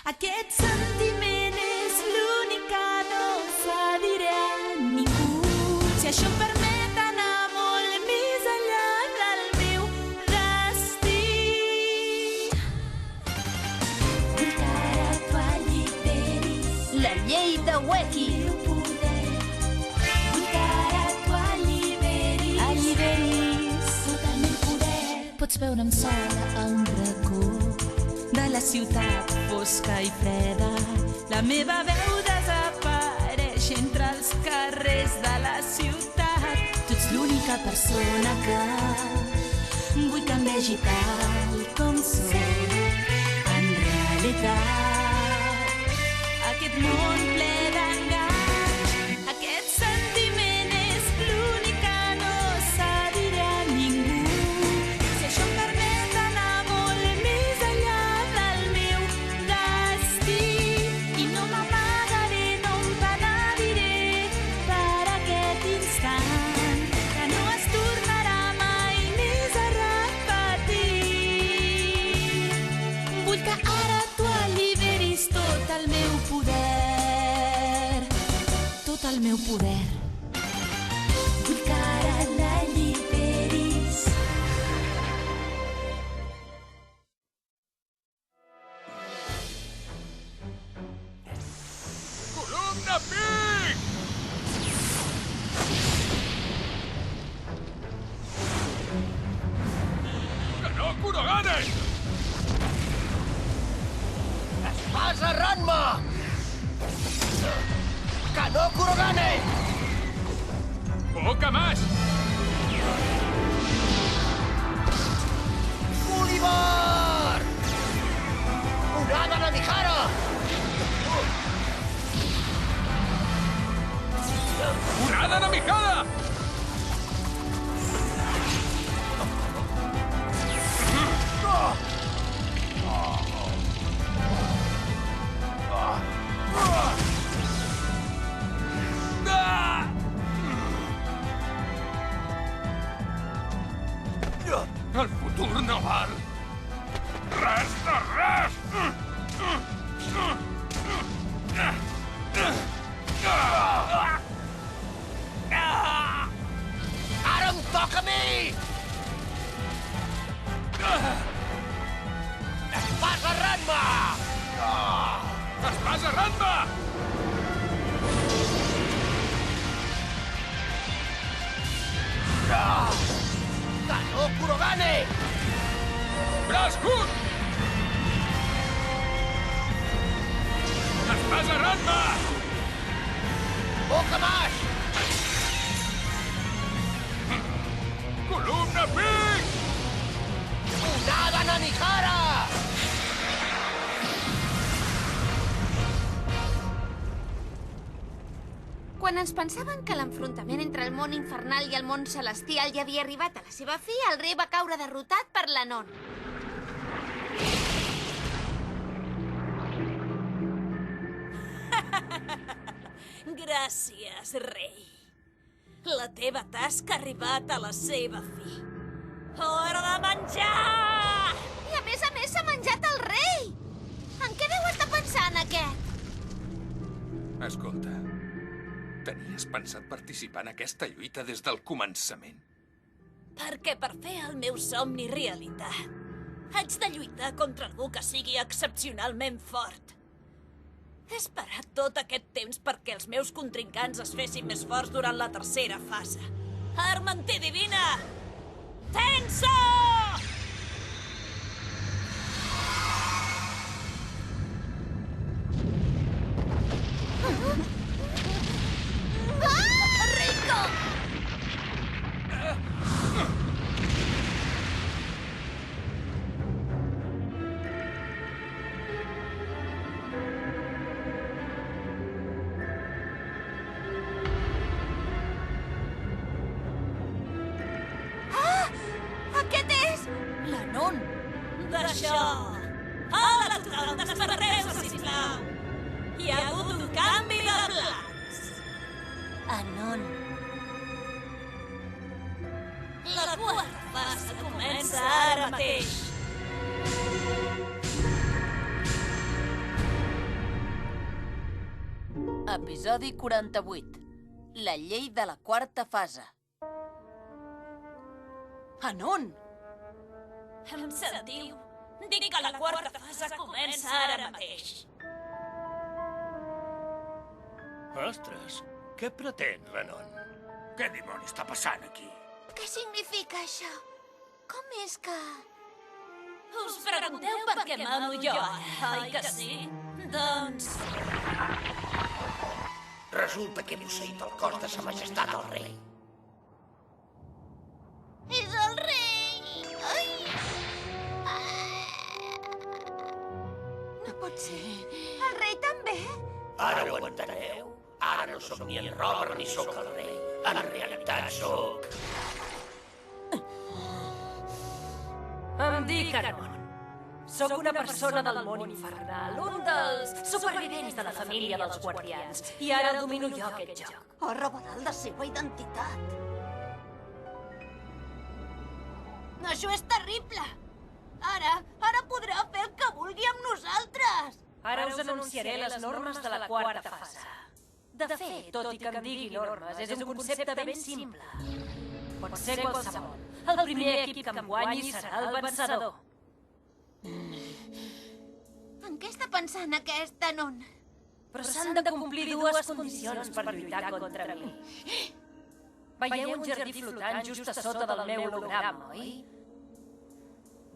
Aquest sentiment és l'únic que no cediré a ningú. Si això em permet anar molt més enllà del meu destí. Vull que ara tu alliberis La llei de Weki. el meu poder. Vull que ara tu alliberis tot el meu poder. Pots veure'm sola a un racó de la ciutat fosca i freda. La meva veu desapareix entre els carrers de la ciutat. Tu ets l'única persona que vull que em vegi tal com soc. En realitat, aquest món ple d'enganys, aquest sentiment és l'únic que no cediré a ningú. Si això em permet anar molt més enllà del meu destí, i no m'amagaré, no em penediré per aquest instant que no es tornarà mai més a repetir. Vull que ara tu alliberis tot el meu poder, tot el meu poder. Vull que ara l'alliberis. Columna Pink! Que no, Kurogane! Espasa Ranma! Kano Kurogane! ¡Poca más! Olivar! Unada Namihara! ¡Urada Namihara! El futur no val res de res! Ara em toca a mi! Espasa Ranma! Espasa Ranma! Kano Kurogane! Braç curt! Espasa Ranma! Okamash! Columna Pink! Unada Namihara! Quan ens pensaven que l'enfrontament entre el món infernal i el món celestial ja havia arribat a la seva fi, el rei va caure derrotat per l'Anon. Gràcies, rei. La teva tasca ha arribat a la seva fi. Hora de menjar! I a més s'ha menjat el rei! En què deu estar pensant, aquest? Escolta, tenies pensat participar en aquesta lluita des del començament? Perquè per fer el meu somni realitat haig de lluitar contra algú que sigui excepcionalment fort. He esperat tot aquest temps perquè els meus contrincants es fessin més forts durant la tercera fase. Armentí divina! Tenso! Rico! Aquest és... L'Anon! D'això! Hola a tothom, desperteu-se, sisplau! Hi ha hagut un canvi de plans! Anon. La quarta fase comença ara mateix! Episodi 48. La llei de la quarta fase. Anon! Em sentiu? Dic que la quarta fase comença ara mateix. Ostres, què pretén l'Anon? Què dimoni està passant aquí? Què significa això? Com és que... Us pregunteu per què mano jo ara, oi que sí? Doncs... Resulta que he posseït el cos de sa majestat el rei. És el rei! Ai! No pot ser. El rei també? Ara ho enteneu? Ara no sóc ni en Robert ni sóc el rei. En realitat sóc... Em dic Anon. Sóc una persona del món infernal, un dels supervivents de la família dels guardians, i ara domino jo aquest joc. Ha revelat la seva identitat. Això és terrible! Ara podrà fer el que vulgui amb nosaltres! Ara us anunciaré les normes de la quarta fase. De fet, tot i que em digui normes, és un concepte ben simple. Pot ser qualsevol. El primer equip que em guanyi serà el vencedor. En què està pensant aquesta non? Però s'han de complir dues condicions per lluitar contra mi. Veieu un jardí flotant just a sota del meu holograma, oi?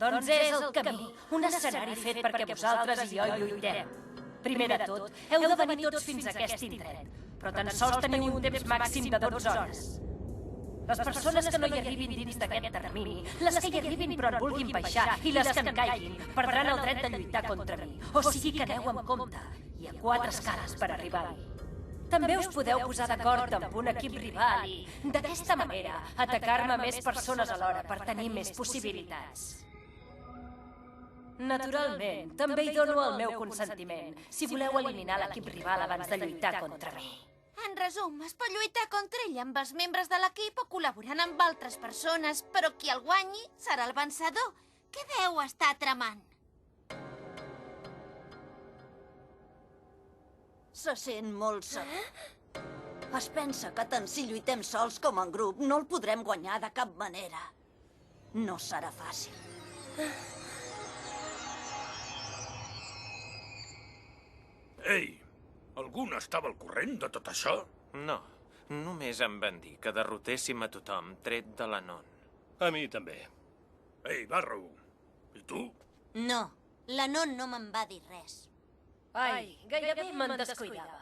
Doncs és el camí, un escenari fet perquè vosaltres i jo lluitem. Primer de tot, heu de venir tots fins a aquest indret, però tan sols teniu un temps màxim de 12 hores. Les persones que no hi arribin dins d'aquest termini, les que hi arribin però en vulguin baixar i les que en caiguin, perdran el dret de lluitar contra mi. O sigui que aneu amb compte. Hi ha 4 escales per arribar-hi. També us podeu posar d'acord amb un equip rival i, d'aquesta manera, atacar-me més persones alhora per tenir més possibilitats. Naturalment, també hi dono el meu consentiment, si voleu eliminar l'equip rival abans de lluitar contra mi. En resum, es pot lluitar contra ell amb els membres de l'equip o col·laborant amb altres persones, però qui el guanyi serà el vencedor. Què deu estar tramant? Se sent molt segur. Es pensa que tant si lluitem sols com en grup no el podrem guanyar de cap manera. No serà fàcil. Ei, algú n'estava al corrent de tot això? No, només em van dir que derrotéssim a tothom tret de l'Anon. A mi també. Ei, Barrow, i tu? No, la non no me'n va dir res. Ai, gairebé me'n descuidava.